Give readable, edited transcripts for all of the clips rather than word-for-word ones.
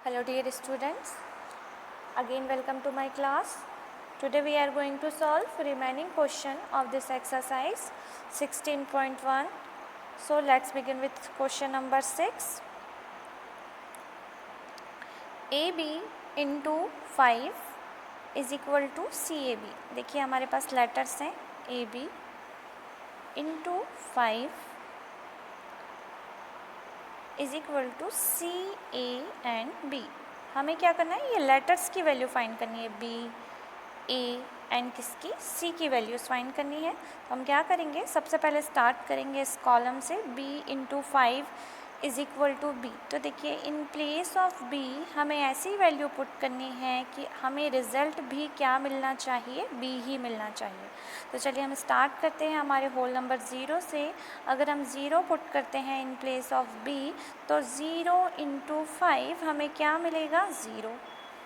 Hello dear students, again welcome to my class. Today we are going to solve remaining question of this exercise 16.1. So let's begin with question number 6. AB into 5 is equal to CAB. देखिए हमारे पास letters हैं AB into 5 is equal to C A and B. हमें क्या करना है, ये letters की वैल्यू फाइंड करनी है, बी ए एंड किसकी, सी की वैल्यूज़ फाइंड करनी है. तो हम क्या करेंगे, सबसे पहले स्टार्ट करेंगे इस कॉलम से, B into 5 is equal to B. तो देखिए इन प्लेस ऑफ बी हमें ऐसी वैल्यू पुट करनी है कि हमें रिज़ल्ट भी क्या मिलना चाहिए, बी ही मिलना चाहिए. तो चलिए हम स्टार्ट करते हैं हमारे होल नंबर 0 से. अगर हम 0 पुट करते हैं इन प्लेस ऑफ बी तो 0 इंटू 5 हमें क्या मिलेगा, 0.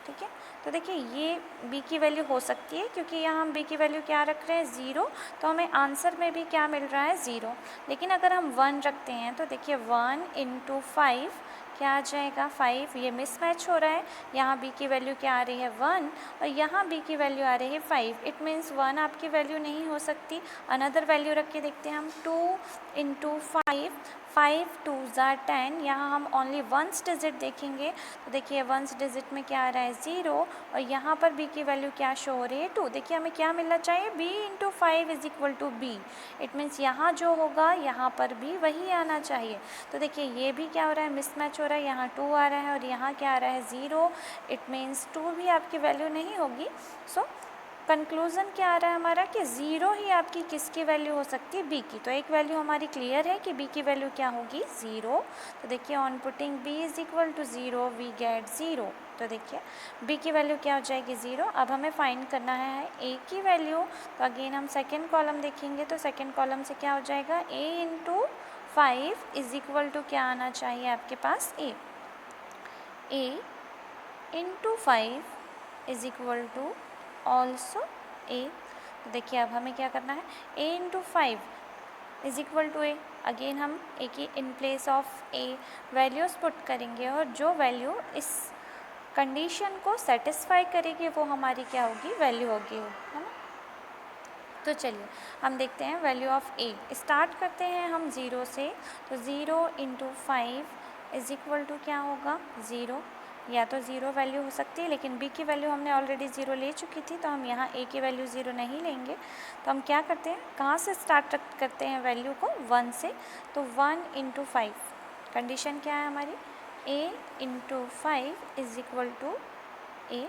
ठीक है, तो देखिए ये b की वैल्यू हो सकती है क्योंकि यहाँ हम b की वैल्यू क्या रख रहे हैं, 0. तो हमें आंसर में भी क्या मिल रहा है, 0. लेकिन अगर हम 1 रखते हैं तो देखिए 1 इंटू 5 क्या आ जाएगा, 5. ये मिसमैच हो रहा है, यहाँ b की वैल्यू क्या आ रही है, 1 और यहाँ b की वैल्यू आ रही है 5. इट मीन्स 1 आपकी वैल्यू नहीं हो सकती. अनदर वैल्यू रख के देखते हैं हम, 2 इंटू 5, 5 2 ज़ा 10. यहाँ हम ओनली वंस डिजिट देखेंगे तो देखिए वंस डिजिट में क्या आ रहा है, 0 और यहाँ पर b की वैल्यू क्या शो हो रही है, 2. देखिए हमें क्या मिलना चाहिए, b into 5 is equal to b. It means यहाँ जो होगा यहाँ पर भी वही आना चाहिए. तो देखिए ये भी क्या हो रहा है, मिसमैच हो रहा है, यहाँ 2 आ रहा है और यहाँ क्या आ रहा है, 0. इट मीन्स 2 भी आपकी वैल्यू नहीं होगी. सो कंक्लूज़न क्या आ रहा है हमारा कि 0 ही आपकी किसकी वैल्यू हो सकती है, b की. तो एक वैल्यू हमारी क्लियर है कि b की वैल्यू क्या होगी, 0. तो देखिए on putting b is equal to 0 we get 0. तो देखिए b की वैल्यू क्या हो जाएगी, 0. अब हमें फाइंड करना है a की वैल्यू. तो अगेन हम सेकेंड कॉलम देखेंगे तो सेकेंड कॉलम से क्या हो जाएगा, a into 5 is equal to क्या आना चाहिए आपके पास, a into 5 is equal to also A. तो देखिए अब हमें क्या करना है, a into 5 is equal to A. Again हम a की in place of a values put करेंगे और जो वैल्यू इस कंडीशन को सेटिस्फाई करेगी वो हमारी क्या होगी, वैल्यू होगी, है ना. तो चलिए हम देखते हैं वैल्यू ऑफ a. स्टार्ट करते हैं हम 0 से. तो 0 इंटू 5 इज इक्वल टू क्या होगा, 0. या तो 0 वैल्यू हो सकती है लेकिन b की वैल्यू हमने ऑलरेडी 0 ले चुकी थी तो हम यहाँ a की वैल्यू 0 नहीं लेंगे. तो हम क्या करते हैं, कहाँ से स्टार्ट करते हैं वैल्यू को, 1 से. तो 1 इंटू 5 कंडीशन क्या है हमारी, a into 5 is equal to a.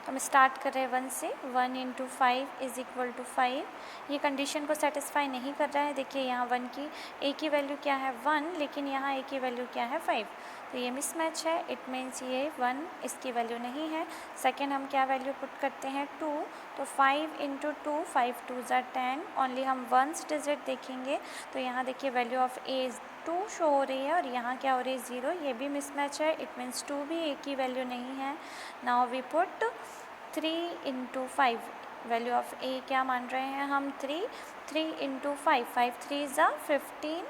तो हम स्टार्ट कर रहे हैं 1 से. 1 इंटू 5 इज इक्वल टू 5. ये कंडीशन को सेटिस्फाई नहीं कर रहा है. देखिए यहाँ 1 की a की वैल्यू क्या है, 1, लेकिन यहाँ a की वैल्यू क्या है, 5. तो ये मिसमैच है. इट मीन्स ये 1 इसकी वैल्यू नहीं है. सेकेंड हम क्या वैल्यू पुट करते हैं, 2. तो 5 इंटू 2, 5 2 ज़ा 10. ओनली हम वंस डिजिट देखेंगे तो यहाँ देखिए वैल्यू ऑफ a 2 शो हो रही है और यहाँ क्या हो रही है, 0. ये भी मिसमैच है. इट मीन्स 2 भी a की वैल्यू नहीं है. Now we put 3 into 5. Value of a क्या मान रहे हैं हम, 3. 3 इंटू 5, 5 3 ज़ा 15.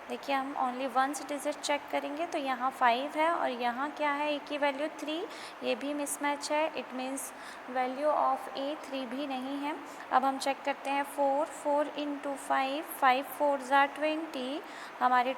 देखिए हम ओनली वंस डिजिट चेक करेंगे तो यहाँ 5 है और यहाँ क्या है, a की वैल्यू 3. ये भी मिसमैच है. It means value of a 3 भी नहीं है. अब हम चेक करते हैं 4. 4 इंटू 5, 5 4 ज़ा 20. हमारे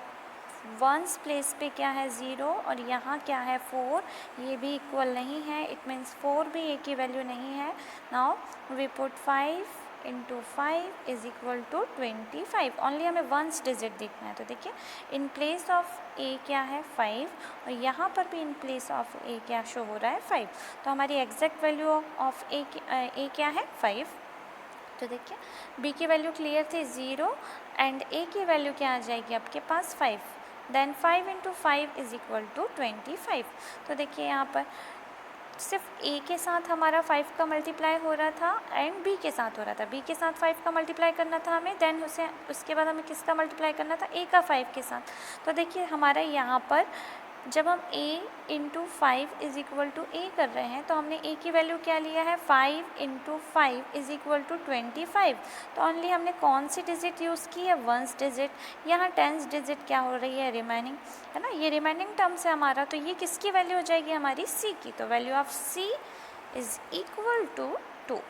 वंस प्लेस पे क्या है, 0 और यहाँ क्या है, 4. ये भी इक्वल नहीं है. इट मीन्स 4 भी a की वैल्यू नहीं है. Now we put 5 into 5 is equal to 25. Only हमें वंस डिजिट देखना है. तो देखिए इन प्लेस ऑफ a क्या है, 5 और यहाँ पर भी इन प्लेस ऑफ a क्या शो हो रहा है, 5. तो हमारी एग्जैक्ट वैल्यू ऑफ a क्या है, 5. तो देखिए b की वैल्यू क्लियर थी, 0 एंड a की वैल्यू क्या आ जाएगी आपके पास, 5. Then 5 into 5 is equal to 25. तो देखिए यहाँ पर सिर्फ a के साथ हमारा 5 का मल्टीप्लाई हो रहा था एंड b के साथ हो रहा था. b के साथ 5 का मल्टीप्लाई करना था हमें, देन उसके बाद हमें किसका मल्टीप्लाई करना था, a का 5 के साथ. तो देखिए हमारा यहाँ पर जब हम a into 5 is equal to a कर रहे हैं तो हमने a की वैल्यू क्या लिया है 5 इंटू 5 इज इक्वल टू 25। तो ओनली हमने कौन सी डिजिट यूज़ की है वंस डिजिट, यहाँ टेंस डिजिट क्या हो रही है रिमेनिंग, है ना, ये रिमेनिंग टर्म्स है हमारा, तो ये किसकी वैल्यू हो जाएगी हमारी c की, तो value of c is equal to 2।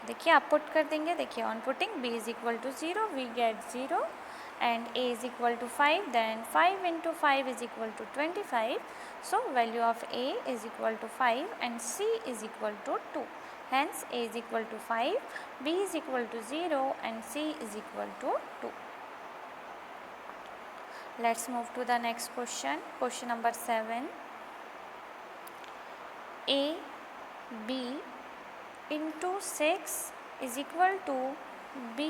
देखिए आप पुट कर देंगे, देखिए on putting b is equal to 0 we get 0 and a is equal to 5, then 5 into 5 is equal to 25. So value of a is equal to 5 and c is equal to 2. Hence a is equal to 5, b is equal to 0 and c is equal to 2. Let's move to the next question. Question number 7. a b into 6 is equal to b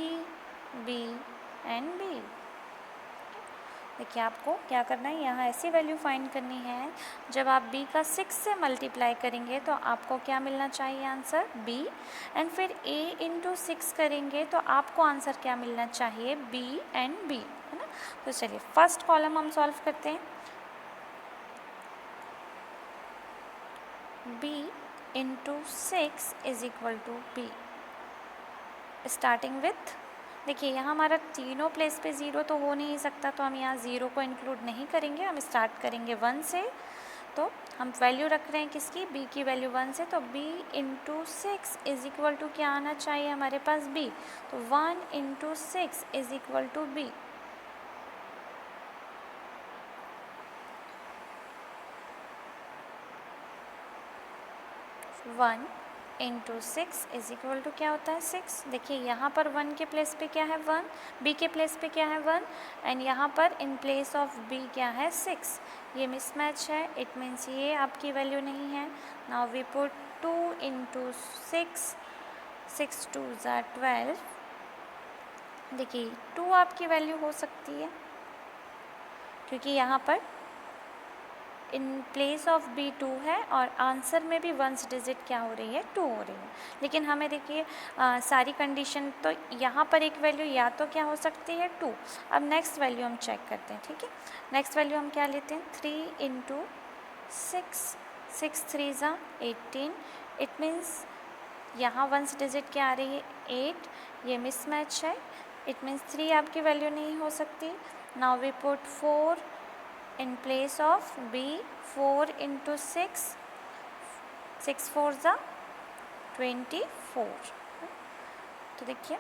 b and b. देखिए आपको क्या करना है, यहाँ ऐसी value find करनी है जब आप b का 6 से मल्टीप्लाई करेंगे तो आपको क्या मिलना चाहिए आंसर b, एंड फिर a इंटू 6 करेंगे तो आपको आंसर क्या मिलना चाहिए b एंड b, है ना। तो चलिए फर्स्ट कॉलम हम सॉल्व करते हैं। b into 6 is equal to b, starting with, देखिए यहाँ हमारा तीनों प्लेस पे 0 तो हो नहीं सकता, तो हम यहाँ 0 को इंक्लूड नहीं करेंगे, हम स्टार्ट करेंगे 1 से। तो हम वैल्यू रख रहे हैं किसकी, b की वैल्यू 1 से, तो b into 6 is equal to क्या आना चाहिए हमारे पास b, तो 1 into 6 is equal to b। 1 into 6 is equal to क्या होता है 6। देखिए यहाँ पर 1 के प्लेस पे क्या है 1, b के प्लेस पे क्या है 1, एंड यहाँ पर इन प्लेस ऑफ b क्या है 6। ये मिसमैच है, इट मीन्स ये आपकी वैल्यू नहीं है। नाउ वी पुट 2 इंटू 6, 6 2 ज़ा 12। देखिए 2 आपकी वैल्यू हो सकती है क्योंकि यहाँ पर इन प्लेस ऑफ b 2 है और आंसर में भी वंस डिजिट क्या हो रही है 2 हो रही है। लेकिन हमें देखिए सारी कंडीशन, तो यहाँ पर एक वैल्यू या तो क्या हो सकती है 2। अब नेक्स्ट वैल्यू हम चेक करते हैं, ठीक है। नेक्स्ट वैल्यू हम क्या लेते हैं 3 इंटू 6, 6 3 ज़ा 18। इट मीन्स यहाँ वंस डिजिट क्या आ रही है 8, ये मिसमैच है, इट मीन्स 3 आपकी वैल्यू नहीं हो सकती। Now we put 4 in place of b, 4 into 6, 6 4 ज़ा 24। तो देखिए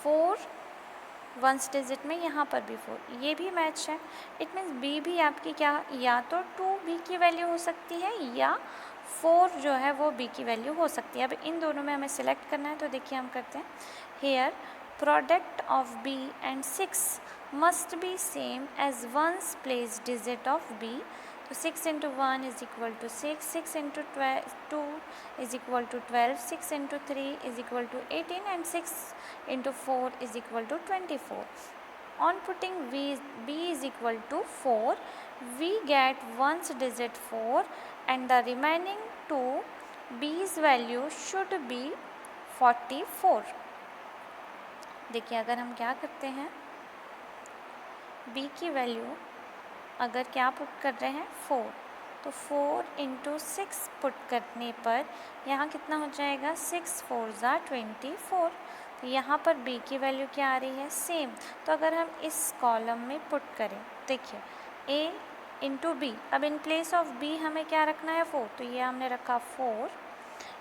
4 वंस डिजिट में, यहाँ पर भी 4, ये भी मैच है। इट मीन्स b भी आपकी क्या, या तो 2b की वैल्यू हो सकती है या 4 जो है वो b की वैल्यू हो सकती है। अब इन दोनों में हमें सिलेक्ट करना है, तो देखिए हम करते हैं here product of b and 6 must be same as ones place digit of b। तो 6 into 1 is equal to 6, 6 into 2 is equal to 12, 6 into 3 is equal to 18 and 6 into 4 is equal to 24. On putting b is equal to 4, we get ones digit 4 and the remaining 2 b's value should be 44। देखिए अगर हम क्या करते हैं b की value अगर क्या put कर रहे हैं 4, तो 4 इंटू 6 पुट करने पर यहाँ कितना हो जाएगा 6 4 ज़ा 24। तो यहाँ पर b की वैल्यू क्या आ रही है सेम। तो अगर हम इस कॉलम में पुट करें, देखिए a इंटू b, अब इन प्लेस ऑफ b हमें क्या रखना है 4, तो ये हमने रखा 4,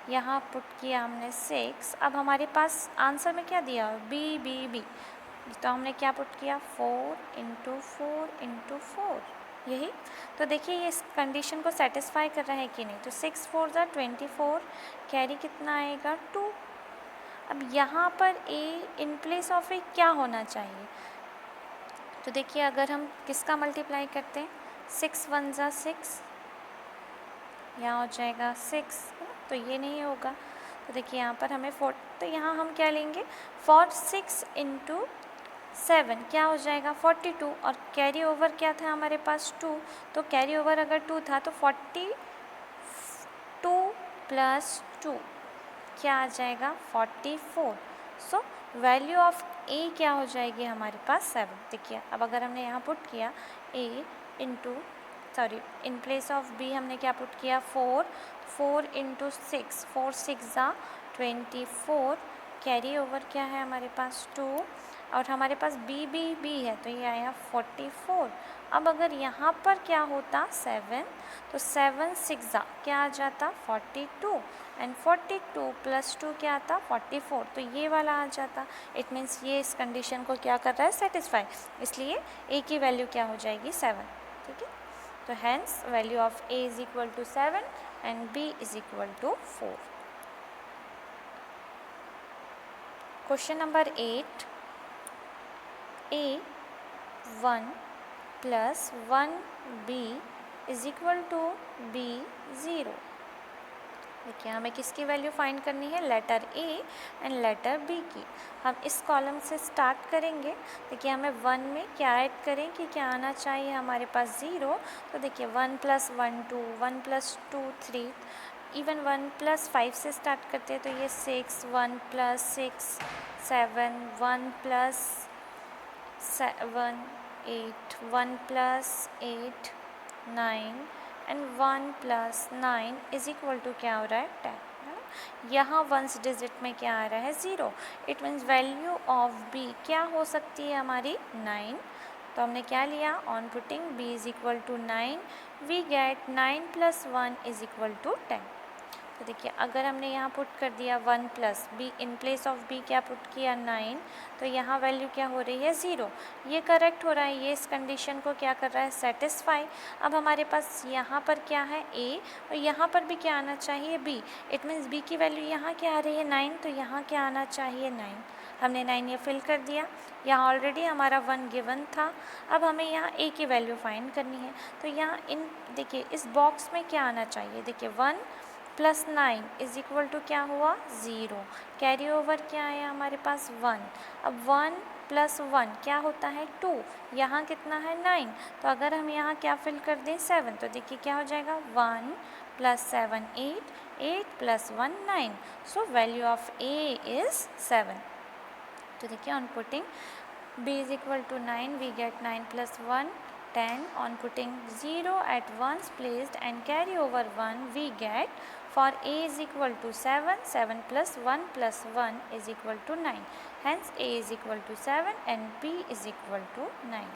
यहाँ पुट किया हमने 6। अब हमारे पास आंसर में क्या दिया b b b, तो हमने क्या पुट किया 4 इंटू 4 इंटू 4, यही। तो देखिए ये इस कंडीशन को सेटिस्फाई कर रहा है कि नहीं, तो 6 4 ज़ा 24, कैरी कितना आएगा 2। अब यहाँ पर a in place of a क्या होना चाहिए, तो देखिए अगर हम किसका मल्टीप्लाई करते हैं 6 1 ज़ा 6, यहाँ हो जाएगा 6, तो ये नहीं होगा। तो देखिए यहाँ पर हमें 4, तो यहाँ हम क्या लेंगे 4 6 इंटू 7 क्या हो जाएगा 42, और कैरी ओवर क्या था हमारे पास 2, तो कैरी ओवर अगर 2 था तो 42 प्लस 2 क्या आ जाएगा 44। सो वैल्यू ऑफ a क्या हो जाएगी हमारे पास 7। देखिए अब अगर हमने यहाँ पुट किया a into in place of B हमने क्या पुट किया 4, 4 इंटू 6, 4 6 ज़ा 24, कैरी ओवर क्या है हमारे पास 2, और हमारे पास बी है तो ये आया 44। अब अगर यहाँ पर क्या होता 7, तो 7 6 ज़ा क्या आ जाता 42, एंड 42 प्लस 2 क्या आता 44, तो ये वाला आ जाता। इट मीन्स ये इस कंडीशन को क्या कर रहा है सेटिस्फाई, इसलिए ए की वैल्यू क्या हो जाएगी 7। ठीक है, तो hence value of A is equal to 7 and B is equal to 4। Question number 8, A1 plus 1B is equal to B0। देखिए हमें किसकी वैल्यू फाइंड करनी है, letter A and letter B की। हम इस कॉलम से स्टार्ट करेंगे। देखिए हमें 1 में क्या ऐड करें कि क्या आना चाहिए हमारे पास 0, तो देखिए 1 + 1 2, 1 + 2 3, इवन 1 + 5 से स्टार्ट करते हैं तो ये 6, 1 + 6 7, 1 + 7 8, 1 + 8 9 एंड 1 + 9 इज इक्वल टू क्या हो रहा है 10, है ना। यहाँ वंस डिजिट में क्या आ रहा है 0, it means value of B क्या हो सकती है हमारी 9। तो हमने क्या लिया, on putting b is equal to 9 we get 9 + 1 is equal to 10। तो देखिए अगर हमने यहाँ पुट कर दिया 1 + b, in place of b क्या पुट किया 9, तो यहाँ वैल्यू क्या हो रही है 0। ये करेक्ट हो रहा है, ये इस कंडीशन को क्या कर रहा है सेटिस्फाई। अब हमारे पास यहाँ पर क्या है a, और यहाँ पर भी क्या आना चाहिए b। इट मीन्स b की वैल्यू यहाँ क्या आ रही है 9, तो यहाँ क्या आना चाहिए 9। हमने 9 ये फिल कर दिया, यहाँ ऑलरेडी हमारा 1 गिवन था। अब हमें यहाँ a की वैल्यू फाइंड करनी है, तो यहाँ इन देखिए इस बॉक्स में क्या आना चाहिए, देखिए 1 + 9 इज इक्वल टू क्या हुआ 0, कैरी ओवर क्या आया हमारे पास 1। अब 1 + 1 क्या होता है 2, यहाँ कितना है 9, तो अगर हम यहाँ क्या फिल कर दें 7, तो देखिए क्या हो जाएगा 1 + 7 8, 8 + 1 9, so value of a is 7। तो देखिए on putting b is equal to 9 we get 9 + 1 10, on putting 0 at ones placed and carry over 1 we get, for a is equal to 7, 7 + 1 + 1 is equal to 9, hence a is equal to 7 and b is equal to 9.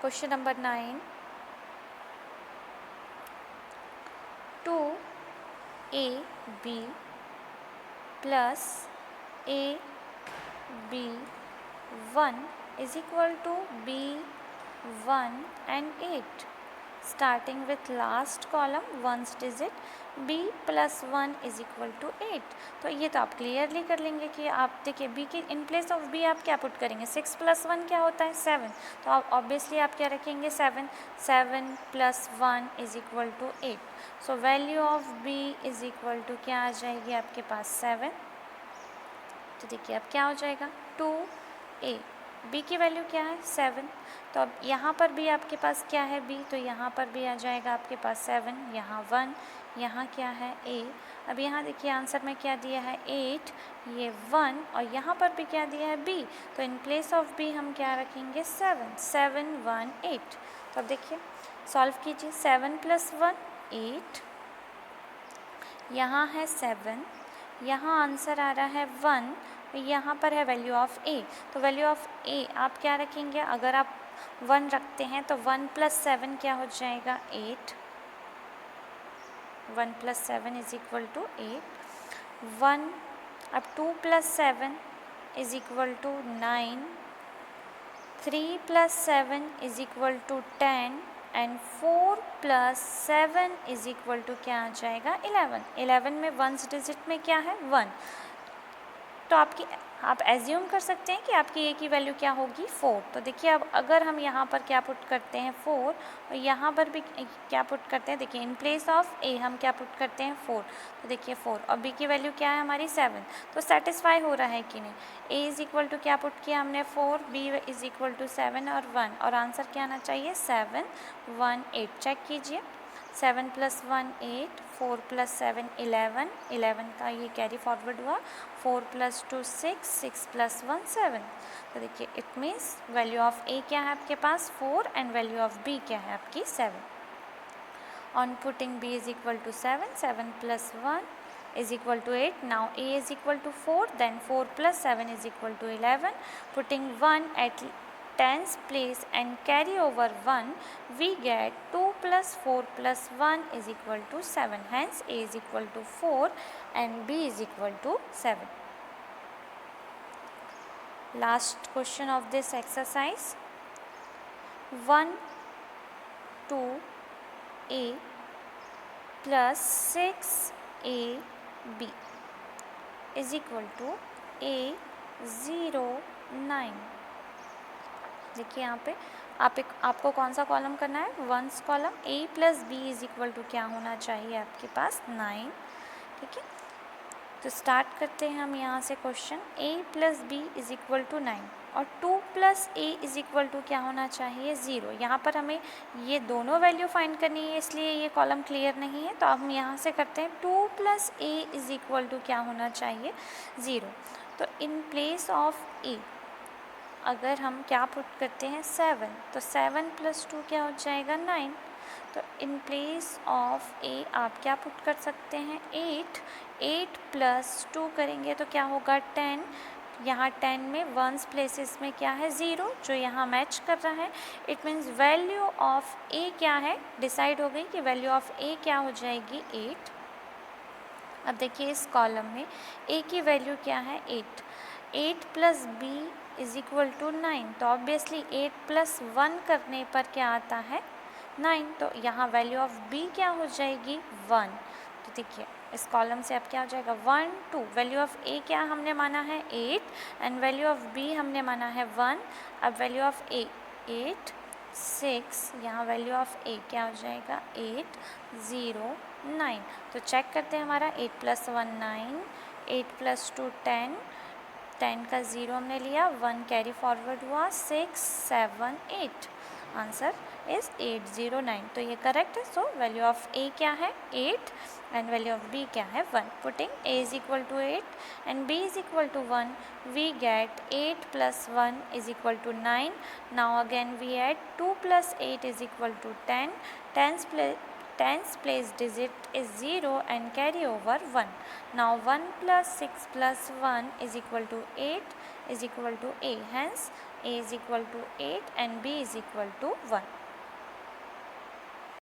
Question number 9, 2ab plus ab1 is equal to b1 and 8. Starting with last column ones digit, b + 1 is equal to 8। तो ये तो आप clearly कर लेंगे कि आप देखिए b की इन प्लेस ऑफ b आप क्या पुट करेंगे, 6 + 1 क्या होता है 7, तो आप ऑब्वियसली आप क्या रखेंगे 7, 7 + 1 is equal to 8। So value of b is equal to क्या आ जाएगी आपके पास 7। तो देखिए अब क्या हो जाएगा 2a, b की वैल्यू क्या है 7, तो अब यहाँ पर भी आपके पास क्या है b, तो यहाँ पर भी आ जाएगा आपके पास 7, यहाँ 1, यहाँ क्या है a। अब यहाँ देखिए आंसर में क्या दिया है 8, ये 1, और यहाँ पर भी क्या दिया है b, तो इन प्लेस ऑफ b हम क्या रखेंगे 7, 7 1 8। तो अब देखिए सॉल्व कीजिए, 7 + 1 8, यहाँ है 7, यहाँ आंसर आ रहा है 1, यहाँ पर है वैल्यू ऑफ a, तो वैल्यू ऑफ a आप क्या रखेंगे, अगर आप 1 रखते हैं तो 1 + 7 क्या हो जाएगा 8, 1 + 7 इज इक्वल टू 8, 1, अब 2 + 7 is equal to 9, 3 + 7 is equal to 10 and 4 + 7 is equal to क्या आ जाएगा 11। 11 में वंस डिजिट में क्या है 1, तो आप एज्यूम कर सकते हैं कि आपकी a की वैल्यू क्या होगी 4। तो देखिए अब अगर हम यहाँ पर क्या पुट करते हैं 4, और यहाँ पर भी क्या पुट करते हैं, देखिए इन प्लेस ऑफ a हम क्या पुट करते हैं 4, तो देखिए 4, और b की वैल्यू क्या है हमारी 7, तो सेटिस्फाई हो रहा है कि नहीं। a इज इक्वल टू क्या पुट किया हमने 4, b इज इक्वल टू 7 और 1, और आंसर क्या आना चाहिए 7 1 8। चेक कीजिए, 7 + 1 8, 4 + 7 11, 11 का ये कैरी फॉरवर्ड हुआ, 4 + 2 6, 6 + 1 7। तो देखिए इट मीन्स वैल्यू ऑफ ए क्या है आपके पास 4 एंड वैल्यू ऑफ बी क्या है आपकी 7। On putting b is equal to 7, 7 + 1 is equal to 8. Now a is equal to 4, then 4 + 7 is equal to 11. Putting 1 at 10's place and carry over 1, we get 2 + 4 + 1 is equal to 7. Hence a is equal to 4 and b is equal to 7. Last question of this exercise. 1 2a plus 6ab is equal to a 0 9। देखिए यहाँ पे आपको कौन सा column करना है, ones column. a + b is equal to क्या होना चाहिए आपके पास 9। ठीक है, तो स्टार्ट करते हैं हम यहाँ से question. a + b is equal to 9 और 2 + a इज इक्वल टू क्या होना चाहिए 0। यहाँ पर हमें ये दोनों वैल्यू फाइंड करनी है, इसलिए ये कॉलम क्लियर नहीं है। तो अब हम यहाँ से करते हैं 2 + a इज इक्वल टू क्या होना चाहिए 0। तो इन प्लेस ऑफ a अगर हम क्या पुट करते हैं 7, तो 7 + 2 क्या हो जाएगा 9। तो इन प्लेस ऑफ a आप क्या पुट कर सकते हैं 8। 8 + 2 करेंगे तो क्या होगा 10। यहाँ 10 में वंस प्लेसेस में क्या है 0, जो यहाँ मैच कर रहा है। It means value of a क्या है, डिसाइड हो गई कि वैल्यू ऑफ a क्या हो जाएगी 8। अब देखिए इस कॉलम में a की वैल्यू क्या है 8। 8 + b इज इक्वल टू 9। तो ऑब्वियसली 8 + 1 करने पर क्या आता है 9। तो यहाँ वैल्यू ऑफ b क्या हो जाएगी 1। तो देखिए इस कॉलम से अब क्या हो जाएगा 1 2। वैल्यू ऑफ a क्या हमने माना है 8 एंड वैल्यू ऑफ b हमने माना है 1। अब वैल्यू ऑफ a 8 6, यहाँ वैल्यू ऑफ a क्या हो जाएगा 8 0 9। तो चेक करते हैं हमारा 8 + 1 9, 8 + 2 10, 10 का 0 हमने लिया, 1 कैरी फॉरवर्ड हुआ, 6 7 8। Answer is 809। तो ये करेक्ट है। सो वैल्यू ऑफ a क्या है 8 एंड वैल्यू ऑफ b क्या है 1। Putting a is equal to 8 and b is equal to 1, we get 8 + 1 is equal to 9। Now again we add 2 + 8 is equal to 10। 10's place digit is 0 and carry over 1. Now 1 + 6 + 1 is equal to 8 is equal to a. Hence a is equal to 8 and b is equal to 1.